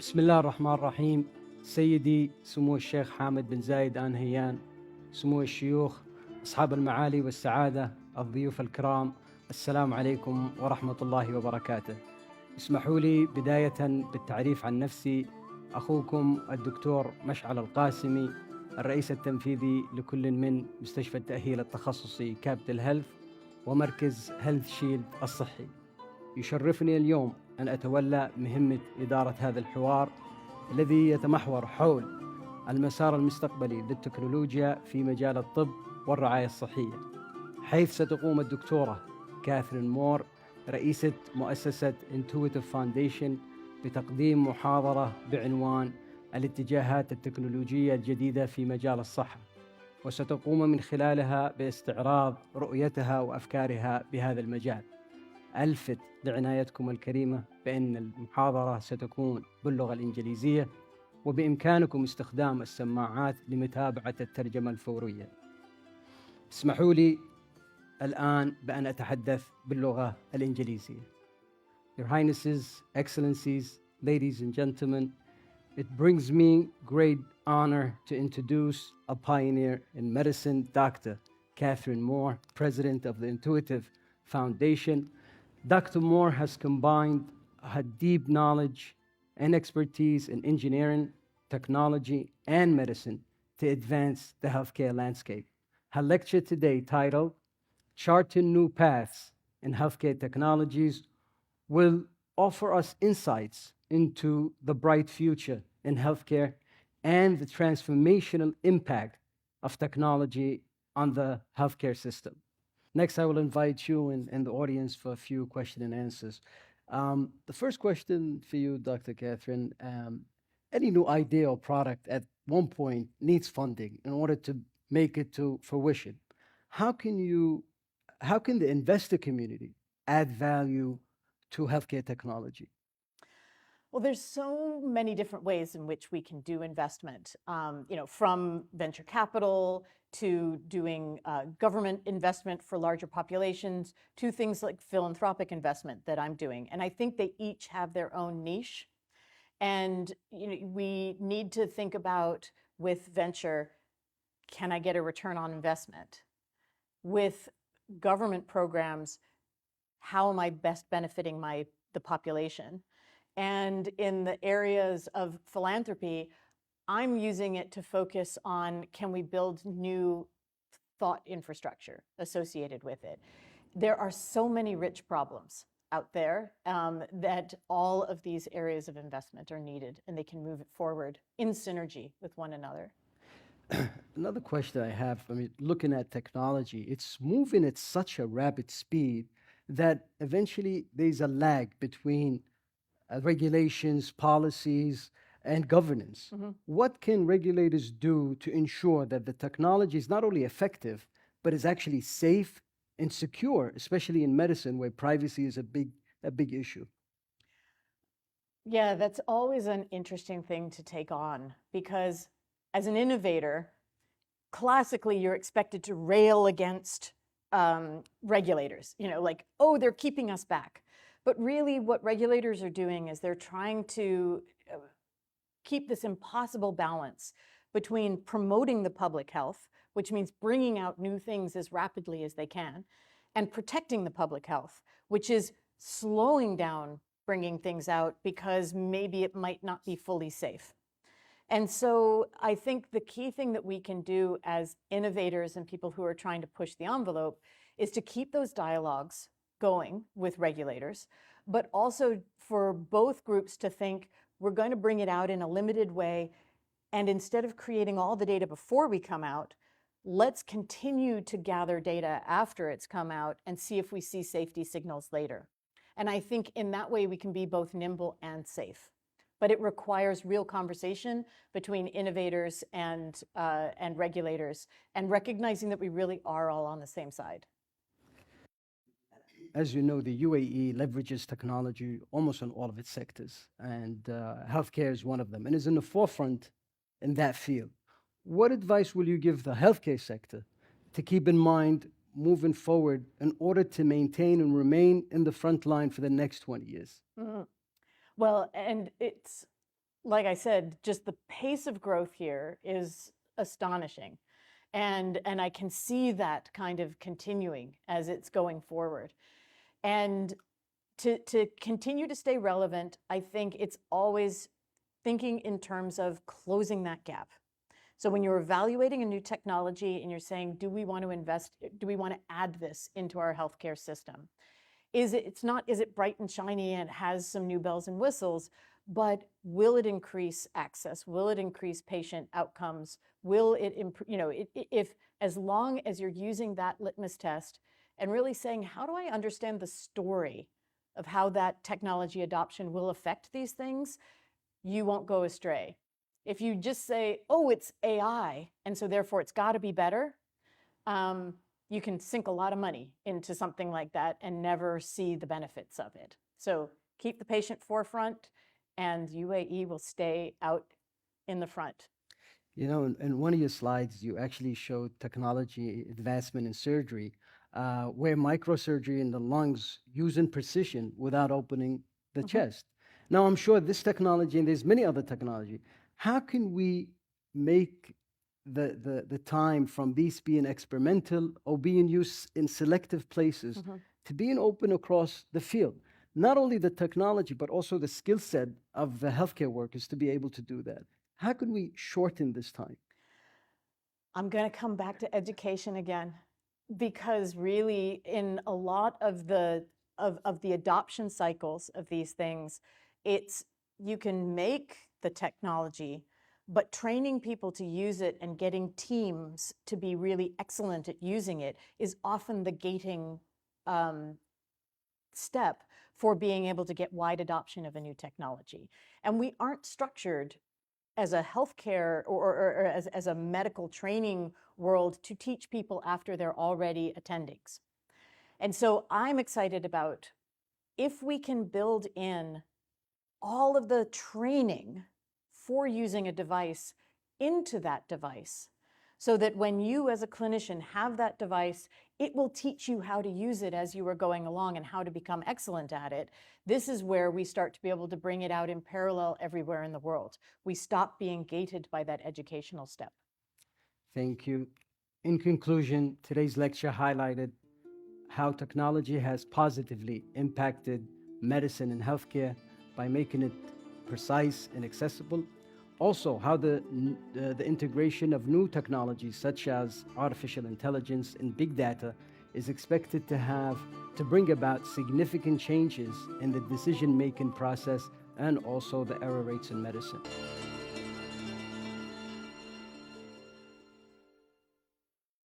بسم الله الرحمن الرحيم. سيدي سمو الشيخ محمد بن زايد آل نهيان، سمو الشيوخ، أصحاب المعالي والسعادة، الضيوف الكرام، السلام عليكم ورحمة الله وبركاته. اسمحوا لي بداية بالتعريف عن نفسي. أخوكم الدكتور مشعل القاسمي، الرئيس التنفيذي لكل من مستشفى التأهيل التخصصي كابيتال هيلث ومركز هيلث شيلد الصحي. يشرفني اليوم أن أتولى مهمة إدارة هذا الحوار الذي يتمحور حول المسار المستقبلي للتكنولوجيا في مجال الطب والرعاية الصحية، حيث ستقوم الدكتورة كاثرين مور رئيسة مؤسسة Intuitive Foundation بتقديم محاضرة بعنوان الاتجاهات التكنولوجية الجديدة في مجال الصحة، وستقوم من خلالها باستعراض رؤيتها وأفكارها بهذا المجال. ألفت لعنايتكم الكريمة بأن المحاضرة ستكون باللغة الإنجليزية، وبإمكانكم استخدام السماعات لمتابعة الترجمة الفورية. اسمحوا لي الآن بأن أتحدث باللغة الإنجليزية. Your Highnesses, Excellencies, ladies and gentlemen, it brings me great honor to introduce a pioneer in medicine, Dr. Catherine Moore, President of the Intuitive Foundation. Dr. Moore has combined her deep knowledge and expertise in engineering, technology, and medicine to advance the healthcare landscape. Her lecture today, titled Charting New Paths in Healthcare Technologies, will offer us insights into the bright future in healthcare and the transformational impact of technology on the healthcare system. Next, I will invite you and the audience for a few question and answers. The first question for you, Dr. Catherine, any new idea or product at one point needs funding in order to make it to fruition. How can the investor community add value to healthcare technology? Well, there's so many different ways in which we can do investment, from venture capital to doing government investment for larger populations to things like philanthropic investment that I'm doing. And I think they each have their own niche. And we need to think about, with venture, can I get a return on investment? With government programs, how am I best benefiting the population? And in the areas of philanthropy, I'm using it to focus on, can we build new thought infrastructure associated with it? There are so many rich problems out there that all of these areas of investment are needed, and they can move it forward in synergy with one another. Another question I have, looking at technology, it's moving at such a rapid speed that eventually there's a lag between regulations, policies, and governance. Mm-hmm. What can regulators do to ensure that the technology is not only effective, but is actually safe and secure, especially in medicine where privacy is a big issue? Yeah, that's always an interesting thing to take on, because as an innovator, classically you're expected to rail against regulators, oh, they're keeping us back. But really what regulators are doing is they're trying to keep this impossible balance between promoting the public health, which means bringing out new things as rapidly as they can, and protecting the public health, which is slowing down bringing things out because maybe it might not be fully safe. And so I think the key thing that we can do as innovators and people who are trying to push the envelope is to keep those dialogues going with regulators, but also for both groups to think, we're going to bring it out in a limited way, and instead of creating all the data before we come out, let's continue to gather data after it's come out and see if we see safety signals later. And I think in that way we can be both nimble and safe. But it requires real conversation between innovators and regulators, and recognizing that we really are all on the same side. As you know, the UAE leverages technology almost in all of its sectors, and healthcare is one of them, and is in the forefront in that field. What advice will you give the healthcare sector to keep in mind moving forward in order to maintain and remain in the front line for the next 20 years? Mm-hmm. Well, and it's like I said, just the pace of growth here is astonishing. And I can see that kind of continuing as it's going forward. And to continue to stay relevant, I think it's always thinking in terms of closing that gap. So when you're evaluating a new technology and you're saying, do we want to invest, do we want to add this into our healthcare system? Is it bright and shiny and has some new bells and whistles, but will it increase access? Will it increase patient outcomes? Will it improve, if as long as you're using that litmus test and really saying, how do I understand the story of how that technology adoption will affect these things, you won't go astray. If you just say, oh, it's AI, and so therefore it's got to be better, you can sink a lot of money into something like that and never see the benefits of it. So keep the patient forefront, and UAE will stay out in the front. You know, in one of your slides, you actually showed technology advancement in surgery, where microsurgery in the lungs using precision without opening the chest. Now, I'm sure this technology, and there's many other technology, how can we make the time from these being experimental or being used in selective places to being open across the field? Not only the technology, but also the skill set of the healthcare workers to be able to do that. How can we shorten this time? I'm going to come back to education again, because really in a lot of the adoption cycles of these things, you can make the technology, but training people to use it and getting teams to be really excellent at using it is often the gating step for being able to get wide adoption of a new technology. And we aren't structured as a healthcare or as a medical training world to teach people after they're already attendings. And so I'm excited about if we can build in all of the training for using a device into that device, so that when you as a clinician have that device, it will teach you how to use it as you are going along and how to become excellent at it. This is where we start to be able to bring it out in parallel everywhere in the world. We stop being gated by that educational step. Thank you. In conclusion, today's lecture highlighted how technology has positively impacted medicine and healthcare by making it precise and accessible. Also, how the integration of new technologies such as artificial intelligence and big data is expected to bring about significant changes in the decision-making process and also the error rates in medicine.